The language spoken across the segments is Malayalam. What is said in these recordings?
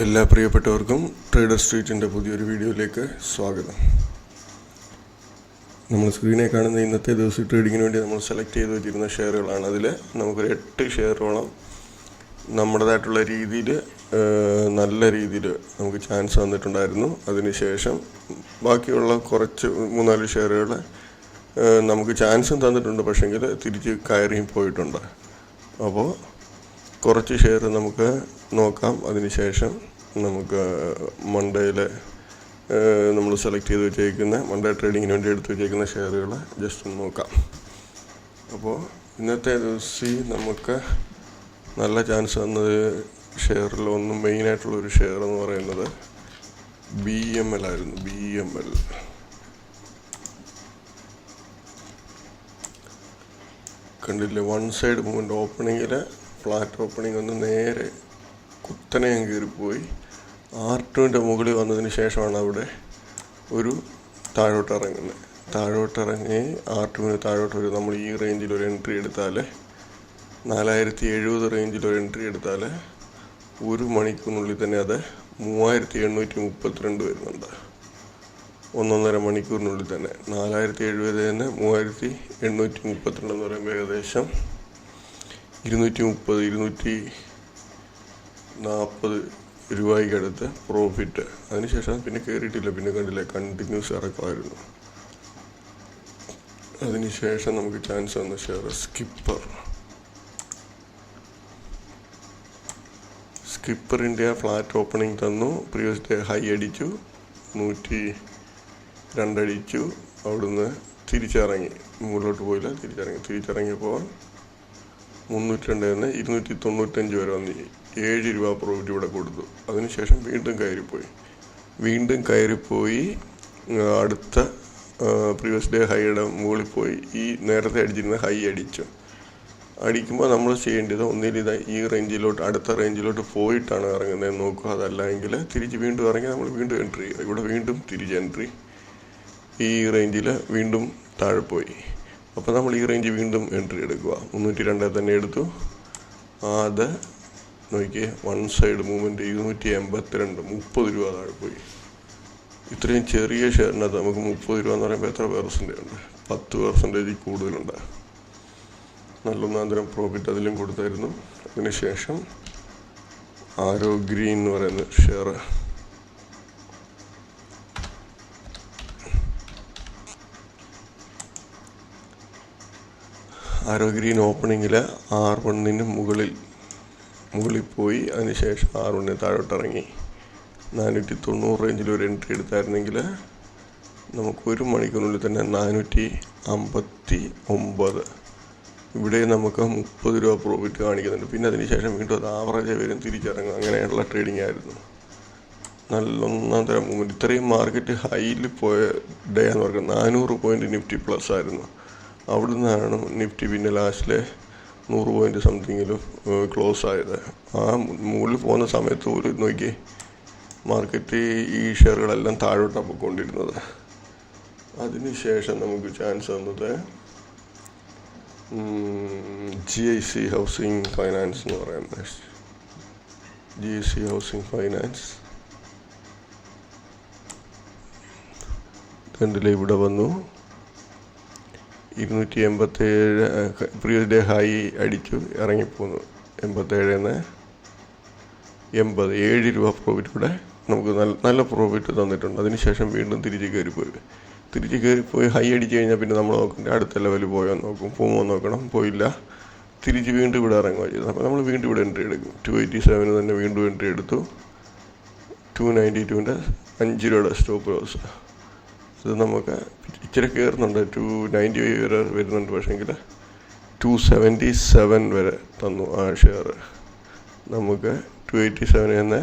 എല്ലാ പ്രിയപ്പെട്ടവർക്കും ട്രേഡർ സ്ട്രീറ്റിൻ്റെ പുതിയൊരു വീഡിയോയിലേക്ക് സ്വാഗതം. നമ്മൾ സ്ക്രീനിൽ കാണുന്ന ഇന്നത്തെ ദിവസം ട്രേഡിങ്ങിന് വേണ്ടി നമ്മൾ സെലക്ട് ചെയ്ത് വെച്ചിരുന്ന ഷെയറുകളാണ്. അതിൽ നമുക്കൊരു 8 ഷെയറോളം നമ്മുടേതായിട്ടുള്ള രീതിയിൽ നല്ല രീതിയിൽ നമുക്ക് ചാൻസ് വന്നിട്ടുണ്ടായിരുന്നു. അതിനുശേഷം ബാക്കിയുള്ള കുറച്ച് 3-4 ഷെയറുകൾ നമുക്ക് ചാൻസും തന്നിട്ടുണ്ട്, പക്ഷെങ്കിൽ തിരിച്ച് കയറിയും പോയിട്ടുണ്ട്. അപ്പോൾ കുറച്ച് ഷെയർ നമുക്ക് നോക്കാം. അതിനുശേഷം നമുക്ക് മൺഡേയിൽ നമ്മൾ സെലക്ട് ചെയ്ത് വെച്ചേക്കുന്ന മൺഡേ ട്രേഡിങ്ങിന് വേണ്ടി എടുത്ത് വെച്ചേക്കുന്ന ഷെയറുകൾ ജസ്റ്റ് ഒന്ന് നോക്കാം. അപ്പോൾ ഇന്നത്തെ ദിവസം നമുക്ക് നല്ല ചാൻസ് വന്നത് ഷെയറിൽ ഒന്ന് മെയിനായിട്ടുള്ളൊരു ഷെയർ എന്ന് പറയുന്നത് BML ആയിരുന്നു. BML കണ്ടില്ലേ, വൺ സൈഡ് മൂവ്മെൻറ്റ്. ഓപ്പണിങ്ങിൽ ഫ്ലാറ്റ് ഓപ്പണിംഗ് ഒന്ന് നേരെ കുത്തനെ കയറിപ്പോയി R2-ൻ്റെ മുകളിൽ വന്നതിന് ശേഷമാണ് അവിടെ ഒരു താഴോട്ടിറങ്ങി R2-ന് താഴോട്ട് വരും. നമ്മൾ ഈ റേഞ്ചിൽ ഒരു എൻട്രി എടുത്താൽ 4070 റേഞ്ചിൽ ഒരു എൻട്രി എടുത്താൽ 1 മണിക്കൂറിനുള്ളിൽ തന്നെ അത് 3832 വരുന്നുണ്ട്. 1.5 മണിക്കൂറിനുള്ളിൽ തന്നെ 4070 തന്നെ 3832 എന്ന് പറയുമ്പോൾ ഏകദേശം 230-240 രൂപയ്ക്കടുത്ത് പ്രോഫിറ്റ്. അതിനുശേഷം പിന്നെ കയറിയിട്ടില്ല, പിന്നെ കണ്ടില്ല, കണ്ടിന്യൂസ് ഇറക്കമായിരുന്നു. അതിനുശേഷം നമുക്ക് ചാൻസ് വന്ന ഷെയർ സ്കിപ്പറിൻ്റെ ഫ്ലാറ്റ് ഓപ്പണിംഗ് തന്നു. പ്രീവിയസ് ഡേ ഹൈ അടിച്ചു, 102 അടിച്ചു. അവിടുന്ന് തിരിച്ചിറങ്ങി, മുകളിലോട്ട് പോയില്ല, തിരിച്ചിറങ്ങിയപ്പോൾ 302 295 വരെ വന്ന് 7 രൂപ പ്രോഫിറ്റ് ഇവിടെ കൊടുത്തു. അതിനുശേഷം വീണ്ടും കയറിപ്പോയി അടുത്ത പ്രീവിയസ് ഡേ ഹൈയുടെ മുകളിൽ പോയി ഈ നേരത്തെ അടിച്ചിരുന്ന ഹൈ അടിക്കുമ്പോൾ നമ്മൾ ചെയ്യേണ്ടത് ഒന്നിൽ ഈ റേഞ്ചിലോട്ട് അടുത്ത റേഞ്ചിലോട്ട് പോയിട്ടാണ് ഇറങ്ങുന്നത് നോക്കുക. അതല്ല എങ്കിൽ തിരിച്ച് വീണ്ടും ഇറങ്ങി നമ്മൾ വീണ്ടും എൻട്രി ചെയ്യുക. ഇവിടെ വീണ്ടും തിരിച്ച് എൻട്രി, ഈ റേഞ്ചിൽ വീണ്ടും താഴെ പോയി. അപ്പോൾ നമ്മൾ ഈ റേഞ്ച് വീണ്ടും എൻട്രി എടുക്കുക. 302 തന്നെ എടുത്തു. അത് നോക്കിയേ, വൺ സൈഡ് മൂവ്മെൻറ്റ് 282, 30 രൂപ താഴെ പോയി. ഇത്രയും ചെറിയ ഷെയറിനകത്ത് നമുക്ക് 30 രൂപ എന്ന് പറയുമ്പോൾ എത്ര പെർസെൻറ്റേജ് ഉണ്ട്? 10% കൂടുതലുണ്ട്. നല്ലൊന്നാന്തരം പ്രോഫിറ്റ് അതിലും കൊടുത്തായിരുന്നു. അതിനുശേഷം ആരോ ഗ്രീൻ എന്ന് പറയുന്ന ഷെയർ, ആരോ ഗ്രീൻ ഓപ്പണിങ്ങിൽ R1-ന് മുകളിൽ പോയി. അതിനുശേഷം R1-ന് താഴോട്ടിറങ്ങി 490 റേഞ്ചിൽ ഒരു എൻട്രി എടുത്തായിരുന്നെങ്കിൽ നമുക്ക് 1 മണിക്കൂറിനുള്ളിൽ തന്നെ 459. ഇവിടെ നമുക്ക് 30 രൂപ പ്രോഫിറ്റ് കാണിക്കുന്നുണ്ട്. പിന്നെ അതിനുശേഷം വീണ്ടും അത് ആവറേജ് വരും, തിരിച്ചിറങ്ങും. അങ്ങനെയുള്ള ട്രേഡിംഗ് ആയിരുന്നു. നല്ലൊന്നാം തരം മൂവ്മെൻറ്റ്. ഇത്രയും മാർക്കറ്റ് ഹൈയിൽ പോയ ഡേ എന്ന് പറയുന്നത് 400 പോയിൻറ്റ് നിഫ്റ്റി പ്ലസ് ആയിരുന്നു. അവിടെ നിന്നാണ് നിഫ്റ്റി പിന്നെ ലാസ്റ്റിലെ 100 പോയിൻറ്റ് സംതിങ്ങിലും ക്ലോസ് ആയത്. ആ മുകളിൽ പോകുന്ന സമയത്ത് ഒരു നോക്കി മാർക്കറ്റ് ഈ ഷെയറുകളെല്ലാം താഴോട്ടാണ് പോയിക്കൊണ്ടിരുന്നത്. അതിനുശേഷം നമുക്ക് ചാൻസ് വന്നത് GIC ഹൗസിംഗ് ഫൈനാൻസ് എന്ന് പറയുന്നത്. GIC ഹൗസിംഗ് ഫൈനാൻസ് കണ്ടില്ലേ, ഇവിടെ വന്നു 287 പ്രീവിയസ് ഡേ ഹൈ അടിച്ചു, ഇറങ്ങിപ്പോന്നു. 87-ന്ന് 80, 7 രൂപ പ്രോഫിറ്റ് ഇവിടെ നമുക്ക് നല്ല പ്രോഫിറ്റ് തന്നിട്ടുണ്ട്. അതിനുശേഷം വീണ്ടും തിരിച്ച് കയറിപ്പോയി ഹൈ അടിച്ചു കഴിഞ്ഞാൽ പിന്നെ നമ്മൾ നോക്കണ്ടേ അടുത്ത ലെവലിൽ പോകുമോ നോക്കണം. പോയില്ല, തിരിച്ച് വീണ്ടും ഇവിടെ ഇറങ്ങുക ചെയ്തത്. അപ്പോൾ നമ്മൾ വീണ്ടും ഇവിടെ എൻട്രി എടുക്കും. 287 തന്നെ വീണ്ടും എൻട്രി എടുത്തു. 292-ൻ്റെ 5 രൂപയുടെ സ്റ്റോപ്പ് ലോസ്. അത് നമുക്ക് ഇച്ചിരി കയറുന്നുണ്ട്, 295 വരെ വരുന്നുണ്ട്. പക്ഷേങ്കിൽ 277 വരെ തന്നു ആ ഷെയർ. നമുക്ക് 287 തന്നെ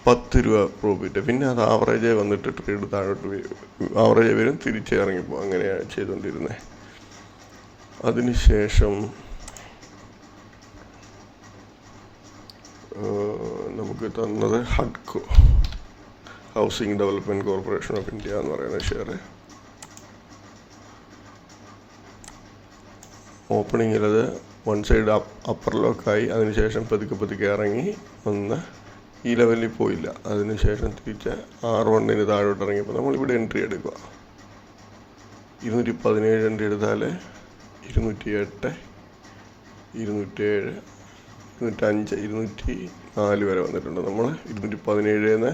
10 രൂപ പ്രോഫിറ്റ്. പിന്നെ അത് ആവറേജ് വന്നിട്ട് ട്രേഡ് താഴോട്ട് ആവറേജ് വരും, തിരിച്ച് ഇറങ്ങിപ്പോൾ അങ്ങനെയാണ് ചെയ്തുകൊണ്ടിരുന്നത്. അതിനുശേഷം നമുക്ക് തന്നത് ഹഡ്കോ, housing development corporation of India എന്ന് പറയുന്ന ഷെയർ. ഓപ്പണിങ്ങിലത് വൺ സൈഡ് അപ്പർ ലോക്കായി. അതിനുശേഷം പതുക്കെ ഇറങ്ങി ഒന്ന് ഈ ലെവലിൽ പോയില്ല. അതിനുശേഷം തിരിച്ച് R1 താഴോട്ട് ഇറങ്ങിയപ്പോൾ നമ്മളിവിടെ എൻട്രി എടുക്കുക. 217 എൻട്രി എടുത്താൽ 208, 207, 205, 204 വരെ വന്നിട്ടുണ്ട്. നമ്മൾ 217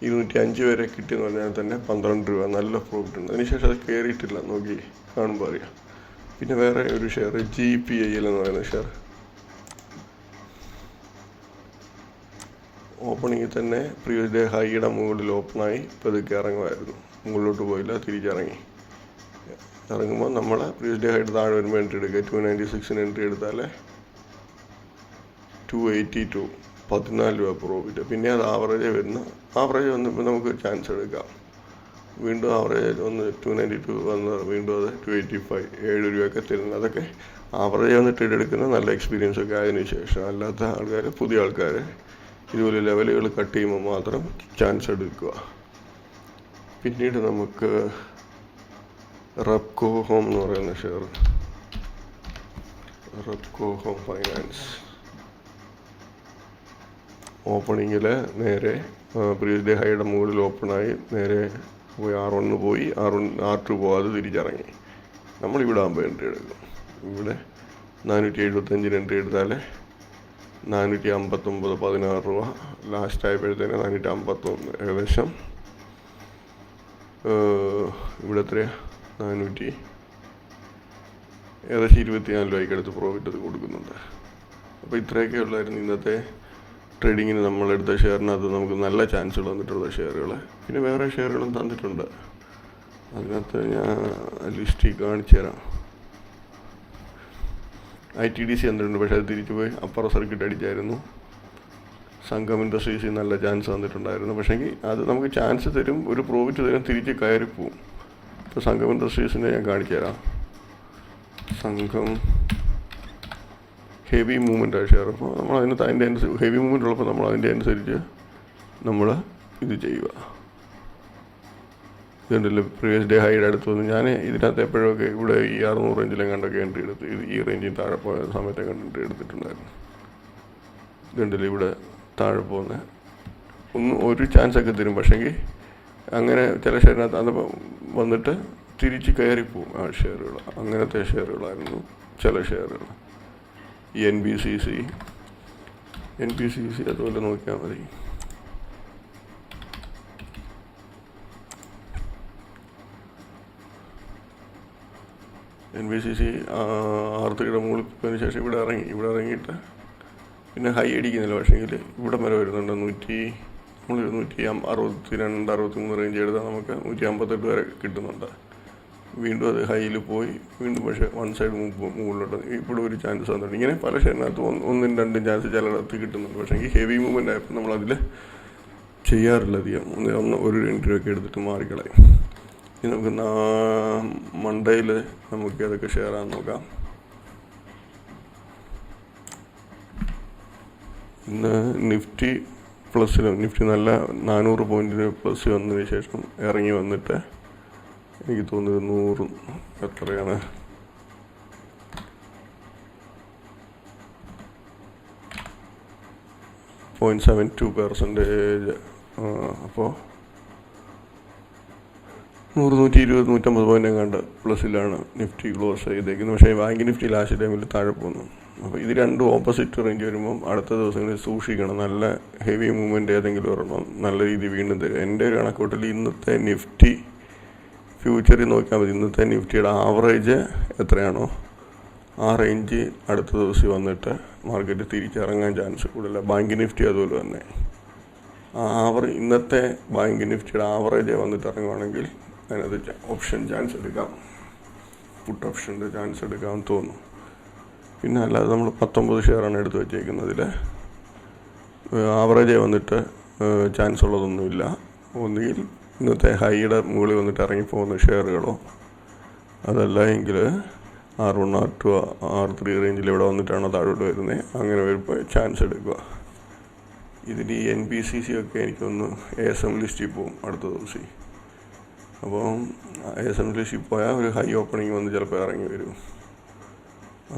205 വരെ കിട്ടിയെന്ന് പറഞ്ഞാൽ തന്നെ 12 രൂപ നല്ല പ്രോഫിറ്റ് ഉണ്ട്. അതിനുശേഷം അത് കയറിയിട്ടില്ല, നോക്കി കാണുമ്പോൾ അറിയാം. പിന്നെ വേറെ ഒരു ഷെയർ GPIL എന്ന് പറയുന്ന ഷെയർ ഓപ്പണിങ്ങിൽ തന്നെ പ്രീവിയസ് ഡേ ഹൈയുടെ മുകളിൽ ഓപ്പണായി പതുക്കെ ഇറങ്ങുമായിരുന്നു. മുകളിലോട്ട് പോയില്ല, തിരിച്ചിറങ്ങി. ഇറങ്ങുമ്പോൾ നമ്മൾ പ്രീവിയസ് ഡേ ഹൈഡ് താഴെ വരുമ്പോൾ എൻട്രി എടുക്കുക. 296 എൻട്രി എടുത്താൽ 282, 14 രൂപ പ്രോഫിറ്റ്. പിന്നെ അത് ആവറേജ് വന്നപ്പോൾ നമുക്ക് ചാൻസ് എടുക്കാം. വീണ്ടും ആവറേജ് ഒന്ന് 292 വന്ന് വീണ്ടും അത് 285, 7 രൂപയൊക്കെ തരുന്നത്. അതൊക്കെ ആവറേജ് വന്നിട്ട് എടുക്കുന്ന നല്ല എക്സ്പീരിയൻസ് ഒക്കെ ആയതിനു ശേഷം. അല്ലാത്ത ആൾക്കാർ, പുതിയ ആൾക്കാർ ഇതുപോലെ ലെവലുകൾ കട്ട് ചെയ്യുമ്പോൾ മാത്രം ചാൻസ് എടുക്കുക. പിന്നീട് നമുക്ക് റെപ്കോ ഹോം എന്ന് പറയുന്ന ഷെയർ, റെപ്കോ ഹോം ഫൈനാൻസ് ഓപ്പണിങ്ങിൽ നേരെ പ്രീവിയസ് ഡേ ഹൈയുടെ മുകളിൽ ഓപ്പണായി നേരെ പോയി R1 പോയി, R2 പോകാതെ തിരിച്ചിറങ്ങി. നമ്മളിവിടെ ആകുമ്പോൾ എൻട്രി എടുക്കും. ഇവിടെ 475 എൻട്രി എടുത്താൽ 459, 16 രൂപ. ലാസ്റ്റ് ആയപ്പോഴത്തേന് 451, ഏകദേശം ഇവിടെ എത്രയാണ്, 400, ഏകദേശം 24 രൂപയ്ക്ക് അടുത്ത് പ്രോഫിറ്റ് അത് കൊടുക്കുന്നുണ്ട്. അപ്പോൾ ഇത്രയൊക്കെ ഉള്ളായിരുന്നു ഇന്നത്തെ ട്രേഡിങ്ങിന് നമ്മളെടുത്ത ഷെയറിനകത്ത് നമുക്ക് നല്ല ചാൻസുകൾ വന്നിട്ടുള്ള ഷെയറുകൾ. പിന്നെ വേറെ ഷെയറുകളും തന്നിട്ടുണ്ട്. അതിനകത്ത് ഞാൻ ലിസ്റ്റിൽ കാണിച്ചു തരാം. ITDC തന്നിട്ടുണ്ട്, പക്ഷേ അത് തിരിച്ചു പോയി അപ്പർ സർക്യൂട്ട് അടിച്ചായിരുന്നു. സംഘം ഇൻഡസ്ട്രീസിൽ നല്ല ചാൻസ് തന്നിട്ടുണ്ടായിരുന്നു. പക്ഷേങ്കിൽ അത് നമുക്ക് ചാൻസ് തരും, ഒരു പ്രോഫിറ്റ് തരും, തിരിച്ച് കയറിപ്പോവും. ഇപ്പോൾ സംഘം ഇൻഡസ്ട്രീസിൻ്റെ ഞാൻ കാണിച്ചു തരാം. സംഘം ഹെവി മൂവ്മെൻറ്റാണ് ഷെയർ. അപ്പോൾ നമ്മൾ അതിൻ്റെ അനുസരിച്ച് ഹെവി മൂവ്മെൻ്റ് ഉള്ളപ്പോൾ നമ്മൾ അതിൻ്റെ അനുസരിച്ച് നമ്മൾ ഇത് ചെയ്യുക. ഇതുണ്ടല്ലോ പ്രീവിയസ് ഡേ ഹൈയുടെ അടുത്ത് വന്ന് ഞാൻ ഇതിനകത്ത് എപ്പോഴൊക്കെ ഇവിടെ ഈ 600 റേഞ്ചിലും കണ്ടൊക്കെ എൻട്രി എടുത്ത്, ഈ റേഞ്ചിൽ താഴെ പോയ സമയത്തൊക്കെ എൻട്രി എടുത്തിട്ടുണ്ടായിരുന്നു. ഇതുണ്ടല്ലോ ഇവിടെ താഴെ പോകുന്ന ഒരു ചാൻസൊക്കെ തരും. പക്ഷേങ്കിൽ അങ്ങനെ ചില ഷെയറിനകത്ത് അത് വന്നിട്ട് തിരിച്ച് കയറിപ്പോവും ആ ഷെയറുകൾ. അങ്ങനത്തെ ഷെയറുകളായിരുന്നു ചില ഷെയറുകൾ. ഈ NBCC അതുപോലെ നോക്കിയാൽ മതി. NBCC R3യുടെ മുകളിൽ പോയതിന് ശേഷം ഇവിടെ ഇറങ്ങിയിട്ട് പിന്നെ ഹൈ അടിക്കുന്നില്ല. പക്ഷേങ്കിൽ ഇവിടെ വരെ വരുന്നുണ്ട്. നമ്മൾ 162, 63 റേഞ്ച് എടുത്താൽ നമുക്ക് 158 വരെ കിട്ടുന്നുണ്ട്. വീണ്ടും അത് ഹൈയിൽ പോയി വീണ്ടും, പക്ഷേ വൺ സൈഡ് മുകളിലോട്ട് ഇവിടെ ഒരു ചാൻസ് വന്നിട്ടുണ്ട്. ഇങ്ങനെ പല ഷെയറിനകത്ത് 1, 2 ചാൻസ് ചിലയിടത്ത് കിട്ടുന്നുണ്ട്. പക്ഷേ ഈ ഹെവി മൂവ്മെൻ്റ് ആയപ്പോൾ നമ്മളതിൽ ചെയ്യാറില്ല അധികം. ഒരു എൻട്രി ഒക്കെ എടുത്തിട്ട് മാറിക്കളയും. ഇനി നമുക്ക് മൺഡേയിൽ നമുക്ക് അതൊക്കെ ഷെയർ ആകാൻ നോക്കാം. ഇന്ന് നിഫ്റ്റി നല്ല 400 പോയിൻറ്റിന് പ്ലസ് വന്നതിന് ശേഷം ഇറങ്ങി വന്നിട്ട് എനിക്ക് തോന്നുന്നത് 100 എത്രയാണ്, 0.72%. അപ്പോൾ 100, 120, 150 പോയിൻ്റ് കണ്ട് പ്ലസ്സിലാണ് നിഫ്റ്റി ക്ലോസ് ചെയ്തേക്കുന്നത്. പക്ഷേ ബാങ്ക് നിഫ്റ്റി ലാസ്റ്റ് ടൈമിൽ താഴെ പോകുന്നു. അപ്പോൾ ഇത് രണ്ടും ഓപ്പോസിറ്റ് റേഞ്ച് വരുമ്പം അടുത്ത ദിവസങ്ങളിൽ സൂക്ഷിക്കണം. നല്ല ഹെവി മൂവ്മെൻറ്റ് ഏതെങ്കിലും ഒരെണ്ണം നല്ല രീതിയിൽ വീണ്ടും തരും. എൻ്റെ ഒരു കണക്കൂട്ടൽ ഇന്നത്തെ നിഫ്റ്റി ഫ്യൂച്ചറിൽ നോക്കിയാൽ മതി. ഇന്നത്തെ നിഫ്റ്റിയുടെ ആവറേജ് എത്രയാണോ ആ റേഞ്ച് അടുത്ത ദിവസം വന്നിട്ട് മാർക്കറ്റ് തിരിച്ചിറങ്ങാൻ ചാൻസ് കൂടുതല. ബാങ്ക് നിഫ്റ്റി അതുപോലെ തന്നെ ഇന്നത്തെ ബാങ്ക് നിഫ്റ്റിയുടെ ആവറേജ് വന്നിട്ട് ഇറങ്ങുവാണെങ്കിൽ അതിനകത്ത് ഓപ്ഷൻ ചാൻസ് എടുക്കാം, പുട്ട് ഓപ്ഷൻ്റെ ചാൻസ് എടുക്കാമെന്ന് തോന്നുന്നു. പിന്നെ അല്ലാതെ നമ്മൾ 19 ഷെയറാണ് എടുത്ത് വെച്ചേക്കുന്നതിൽ ആവറേജ് വന്നിട്ട് ചാൻസ് ഉള്ളതൊന്നുമില്ല. ഒന്നുകിൽ ഇന്നത്തെ ഹൈയുടെ മുകളിൽ വന്നിട്ട് ഇറങ്ങിപ്പോകുന്ന ഷെയറുകളോ അതല്ല എങ്കിൽ R1, R2, R3 റേഞ്ചിൽ ഇവിടെ വന്നിട്ടാണോ താഴോട്ട് വരുന്നത്, അങ്ങനെ വരുമ്പോൾ ചാൻസ് എടുക്കുക. ഇതിൽ ഈ NBCC ഒക്കെ എനിക്കൊന്ന് ASM ലിസ്റ്റിൽ പോകും അടുത്ത ദിവസം. അപ്പോൾ ASM ലിസ്റ്റിൽ പോയാൽ ഒരു ഹൈ ഓപ്പണിങ് വന്ന് ചിലപ്പോൾ ഇറങ്ങി വരും.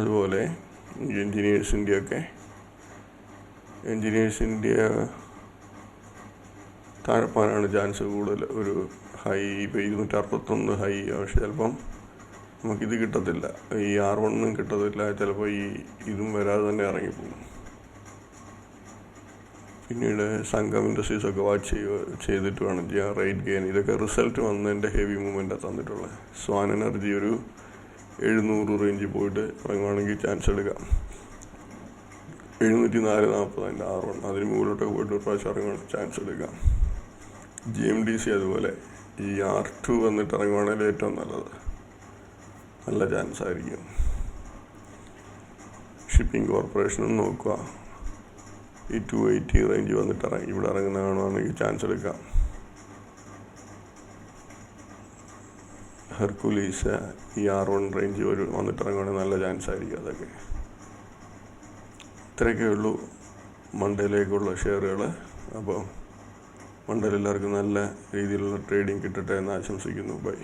അതുപോലെ എൻജിനീയേഴ്സ് ഇന്ത്യ താഴെപ്പോകാനാണ് ചാൻസ് കൂടുതൽ. ഒരു ഹൈ ഇപ്പോൾ 261 ഹൈ, പക്ഷെ ചിലപ്പം നമുക്കിത് കിട്ടത്തില്ല, ഈ R1 കിട്ടത്തില്ല, ചിലപ്പോൾ ഇതും വരാതെ തന്നെ ഇറങ്ങിപ്പോകും. പിന്നീട് സംഘം ഇൻഡസ്ട്രീസൊക്കെ വാച്ച് ചെയ്തിട്ട് വേണം ചെയ്യാൻ. റേറ്റ് ഗെയിൻ ഇതൊക്കെ റിസൾട്ട് വന്നതിൻ്റെ ഹെവി മൂവ്മെൻറ്റാണ് തന്നിട്ടുള്ളത്. സ്വാൻ എനർജി ഒരു 700 റേഞ്ചിൽ പോയിട്ട് ഇറങ്ങുവാണെങ്കിൽ ചാൻസ് എടുക്കാം. 704.40 അതിൻ്റെ R1, അതിന് മുകളിലോട്ടൊക്കെ പോയിട്ട് ഒരു പ്രാവശ്യം ഇറങ്ങുവാണെങ്കിൽ ചാൻസ് എടുക്കാം. GMDC അതുപോലെ ഈ R2 വന്നിട്ട് ഇറങ്ങുവാണെങ്കിൽ ഏറ്റവും നല്ലത്, നല്ല ചാൻസ് ആയിരിക്കും. ഷിപ്പിംഗ് കോർപ്പറേഷനും നോക്കുക, ഈ 280 റേഞ്ച് വന്നിട്ട് ഇവിടെ ഇറങ്ങുന്ന കാണുവാണെങ്കിൽ ചാൻസ് എടുക്കാം. ഹെർക്കുലീസ് ഈ R1 റേഞ്ച് വന്നിട്ട് ഇറങ്ങുവാണെങ്കിൽ നല്ല ചാൻസ് ആയിരിക്കും. അതൊക്കെ ഇത്രയൊക്കെ ഉള്ളൂ മൺഡേയിലേക്കുള്ള ഷെയറുകൾ. അപ്പോൾ മൺഡേയിൽ എല്ലാവർക്കും നല്ല രീതിയിലുള്ള ട്രേഡിങ് കിട്ടട്ടെ എന്ന് ആശംസിക്കുന്നു. ബൈ.